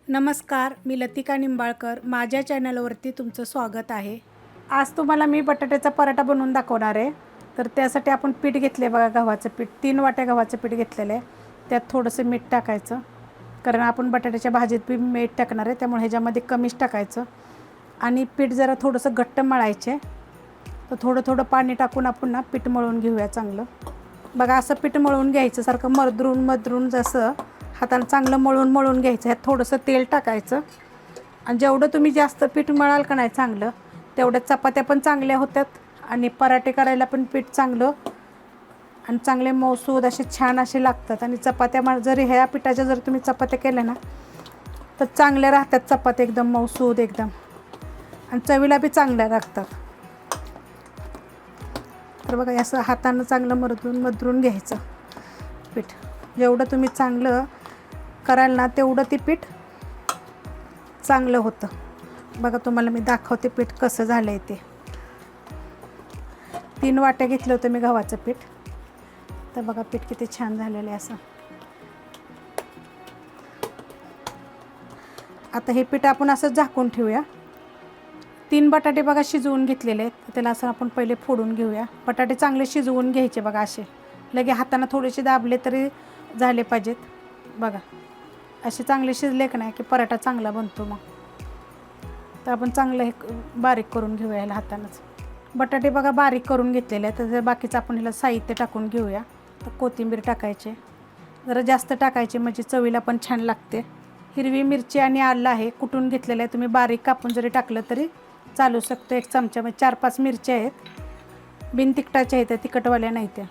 नमस्कार, मी लतिका निंबाळकर. माझ्या चॅनलवरती तुमचं स्वागत आहे. आज तुम्हाला मी बटाट्याचा पराठा बनवून दाखवणार आहे. तर त्यासाठी आपण पीठ घेतले बघा, गव्हाचं पीठ. 3 वाट्या गव्हाचं पीठ घेतलेलं आहे. त्यात थोडंसं मीठ टाकायचं, कारण आपण बटाट्याच्या भाजीत बी मीठ टाकणार आहे, त्यामुळे ह्याच्यामध्ये कमीच टाकायचं. आणि पीठ जरा थोडंसं घट्ट मळायचे. तर थोडं थोडं पाणी टाकून आपण ना पीठ मळून घेऊया चांगलं. बघा असं पीठ मळून घ्यायचं, सारखं मधरून जसं हाताने चांगलं मळून घ्यायचं. ह्यात थोडंसं तेल टाकायचं. आणि जेवढं तुम्ही जास्त पीठ मळाल का नाही चांगलं, तेवढ्या चपात्या पण चांगल्या होतात आणि पराठे करायला पण पीठ चांगलं आणि चांगले मऊसूद असे छान असे लागतात. आणि चपात्या जरी ह्या पिठाच्या जर तुम्ही चपात्या केल्या ना तर चांगल्या राहतात चपात्या, एकदम मऊसूद एकदम, आणि चवीला बी चांगल्या लागतात. तर बघा असं हातानं चांगलं मधरून घ्यायचं पीठ. जेवढं तुम्ही चांगलं कराल ना तेवढं ते पीठ चांगलं होतं. बघा तुम्हाला मी दाखवते पीठ कसं झालं आहे ते. 3 वाट्या घेतलं होतं मी गव्हाचं पीठ. तर बघा पीठ किती छान झालेलं आहे असं. आता हे पीठ आपण असं झाकून ठेवूया. 3 बटाटे बघा शिजवून घेतलेले आहेत. त्याला असं आपण पहिले फोडून घेऊया. बटाटे चांगले शिजवून घ्यायचे बघा, असे लगे हाताने थोडेसे दाबले तरी झाले पाहिजेत. बघा असे चांगले शिजले का नाही की पराठा चांगला बनतो. मग तर आपण चांगलं हे बारीक करून घेऊया ह्याला हातानंच. बटाटे बघा बारीक करून घेतलेले आहेत. तर बाकीचं आपण ह्याला साहित्य टाकून घेऊया. तर कोथिंबीर टाकायचे, जरा जास्त टाकायचे म्हणजे चवीला पण छान लागते. हिरवी मिरची आणि आलं आहे कुटून घेतलेलं आहे. तुम्ही बारीक कापून जरी टाकलं तरी चालू शकतं. 1 चमचा म्हणजे 4-5 मिरच्या आहेत, बिन तिखटाच्या आहेत, तिखटवाल्या नाही त्या.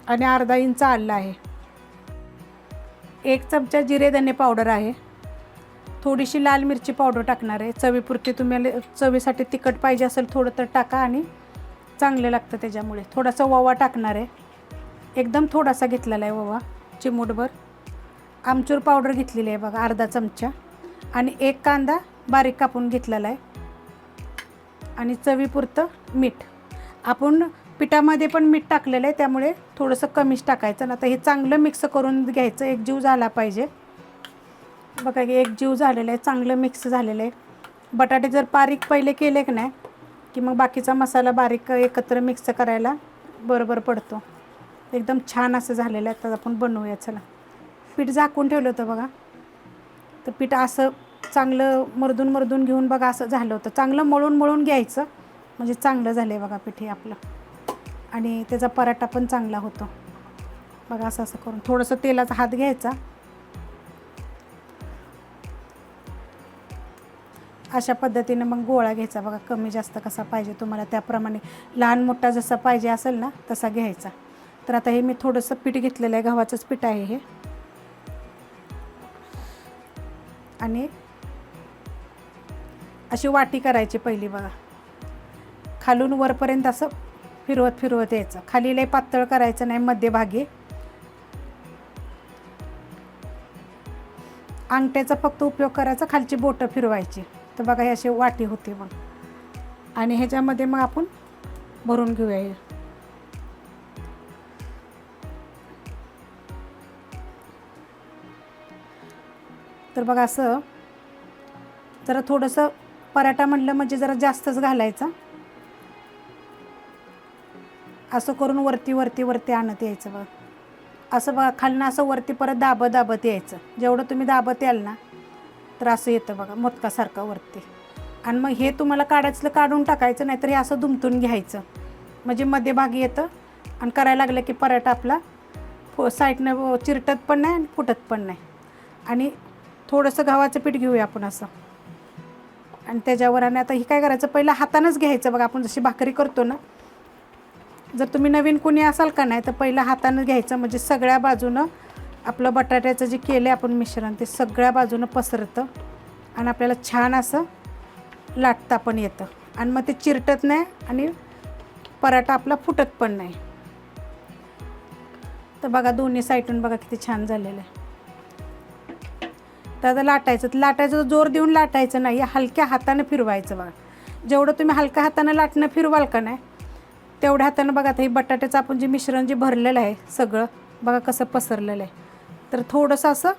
आणि अर्धा इंच आलं आहे. 1 चमचा जिरे धने पावडर आहे. थोडीशी लाल मिरची पावडर टाकणार आहे चवीपुरती. तुम्हाला चवीसाठी तिखट पाहिजे असेल थोडं तर टाका, आणि चांगलं लागतं त्याच्यामुळे. थोडासा ओवा टाकणार आहे, एकदम थोडासा घेतलेला आहे ओवा, चिमूटभर. आमचूर पावडर घेतलेली आहे बघा, अर्धा चमचा. आणि 1 कांदा बारीक कापून घेतलेला आहे. आणि चवीपुरतं मीठ. आपण पिठामध्ये पण मीठ टाकलेलं आहे, त्यामुळे थोडंसं कमीच टाकायचं ना. आता हे चांगलं मिक्स करून घ्यायचं, एकजीव झाला पाहिजे. बघा की एकजीव झालेलं आहे, चांगलं मिक्स झालेलं आहे. बटाटे जर बारीक पहिले केले की नाही की मग बाकीचा मसाला बारीक एकत्र मिक्स करायला बरोबर पडतो. एकदम छान असं झालेलं आहे. तर आपण बनवूया चला. पीठ झाकून ठेवलं होतं बघा. तर पीठ असं चांगलं मर्दून घेऊन बघा असं झालं होतं. चांगलं मळून घ्यायचं म्हणजे चांगलं झालं आहे बघा पीठ हे आपलं. आणि त्याचा पराठा पण चांगला होतो बघा. असं करून थोडंसं तेलाचा हात घ्यायचा. अशा पद्धतीने मग गोळा घ्यायचा बघा. कमी जास्त कसा पाहिजे तुम्हाला त्याप्रमाणे, लहान मोठा जसा पाहिजे असेल ना तसा घ्यायचा. तर आता हे मी थोडंसं पीठ घेतलेलं आहे, गव्हाचंच पीठ आहे हे. आणि अशी वाटी करायची पहिली बघा, खालून वरपर्यंत असं फिरवत यायचं. खाली लय पातळ करायचं नाही, मध्यभागी. अंगठ्याचा फक्त उपयोग करायचा, खालची बोटं फिरवायची. तर बघा हे अशी वाटी होते मग. आणि ह्याच्यामध्ये मग आपण भरून घेऊया हे. तर बघा असं जरा थोडंसं पराठा म्हटलं म्हणजे जरा जास्तच घालायचं. असं करून वरती आणत यायचं बघा. असं बघा खालनं असं वरती परत दाबत यायचं. जेवढं तुम्ही दाबत याल ना तर असं येतं बघा मोदकासारखं वरती. आणि मग हे तुम्हाला काढायचं काढून टाकायचं, नाहीतर हे असं दुमटून घ्यायचं म्हणजे मध्यभागी येतं. आणि करायला लागलं की पराठा आपला साईडनं चिरटत पण नाही आणि फुटत पण नाही. आणि थोडंसं गव्हाचं पीठ घेऊया आपण असं, आणि त्याच्यावर. आणि आता हे काय करायचं, पहिलं हातानंच घ्यायचं बघा, आपण जशी भाकरी करतो ना. जर तुम्ही नवीन कोणी असाल का नाही तर पहिलं हातानं घ्यायचं, म्हणजे सगळ्या बाजूनं आपलं बटाट्याचं जे केलं आपण मिश्रण ते सगळ्या बाजूनं पसरतं. आणि आपल्याला छान असं लाटता पण येतं. आणि मग ते चिरटत नाही आणि पराठा आपला फुटत पण नाही. तर बघा दोन्ही साईडून बघा किती छान झालेलं आहे. तर आता लाटायचं जोर देऊन लाटायचं नाही, हलक्या हातानं फिरवायचं बघा. जेवढं तुम्ही हलक्या हातानं लाटणं फिरवाल का नाही तेवढ्या हातानं बघा. आता हे बटाट्याचं आपण जे मिश्रण जे भरलेलं आहे सगळं बघा कसं पसरलेलं आहे. तर थोडंसं असं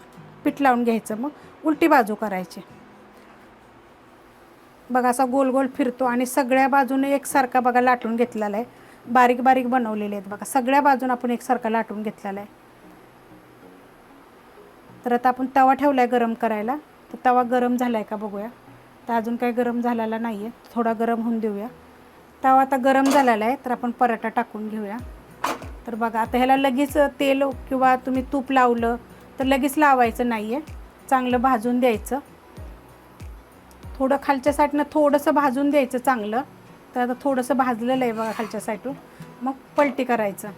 पीठ लावून घ्यायचं. मग उलटी बाजू करायची. बघा असा गोल गोल फिरतो आणि सगळ्या बाजूने एकसारखा बघा लाटून घेतलेला आहे. बारीक बारीक बनवलेले आहेत बघा, सगळ्या बाजून आपण एकसारखा लाटून घेतलेला आहे. तर आता आपण तवा ठेवला आहे गरम करायला. तर तवा गरम झाला आहे का बघूया. तर अजून काही गरम झालेला नाही आहे, थोडा गरम होऊन देऊया. तवा आता गरम झालेला आहे, तर आपण पराठा टाकून घेऊया. तर बघा आता ह्याला लगेच तेल किंवा तुम्ही तूप लावलं तर लगेच लावायचं नाही आहे, चांगलं भाजून द्यायचं. थोडं खालच्या साईडनं थोडंसं भाजून द्यायचं चांगलं. तर आता थोडंसं भाजलेलं आहे बघा खालच्या साईडून, मग पलटी करायचं.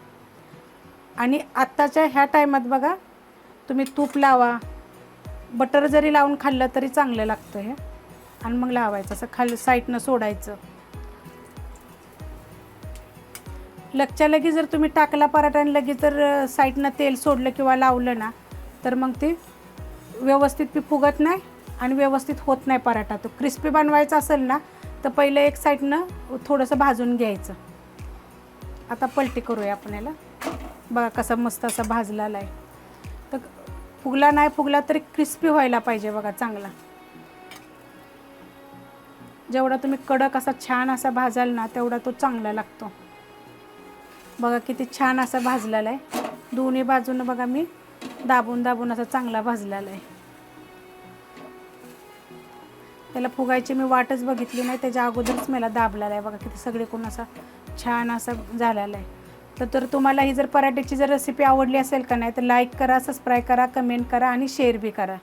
आणि आत्ताच्या ह्या टायमात बघा तुम्ही तूप लावा, बटर जरी लावून खाल्लं तरी चांगलं लागतं हे. आणि मग लावायचं असं खाली साईडनं सोडायचं. लगच्या लगी जर तुम्ही टाकला पराठा आणि लगेच जर साईडनं तेल सोडलं किंवा लावलं ना, तर मग ते व्यवस्थित बी फुगत नाही आणि व्यवस्थित होत नाही पराठा. तो क्रिस्पी बनवायचा असेल ना तर पहिलं एक साईडनं थोडंसं भाजून घ्यायचं. आता पलटी करूया आपण याला. बघा कसा मस्त असा भाजलेला आहे. तर फुगला नाही फुगला तरी क्रिस्पी व्हायला पाहिजे बघा चांगला. जेवढा तुम्ही कडक असा छान असा भाजाल ना तेवढा तो चांगला लागतो. बघा किती छान असा भाजलेला आहे. दोन्ही बाजूनं बघा मी दाबून दाबून असा चांगला भाजलेला आहे. त्याला फुगायची मी वाटच बघितली नाही, त्याच्या अगोदरच मला दाबलेला आहे. बघा किती सगळीकडून असा छान असा झालेला आहे. तर तुम्हाला ही जर पराठ्याची जर रेसिपी आवडली असेल का नाही तर लाईक करा, सबस्क्राईब करा, कमेंट करा आणि शेअर बी करा.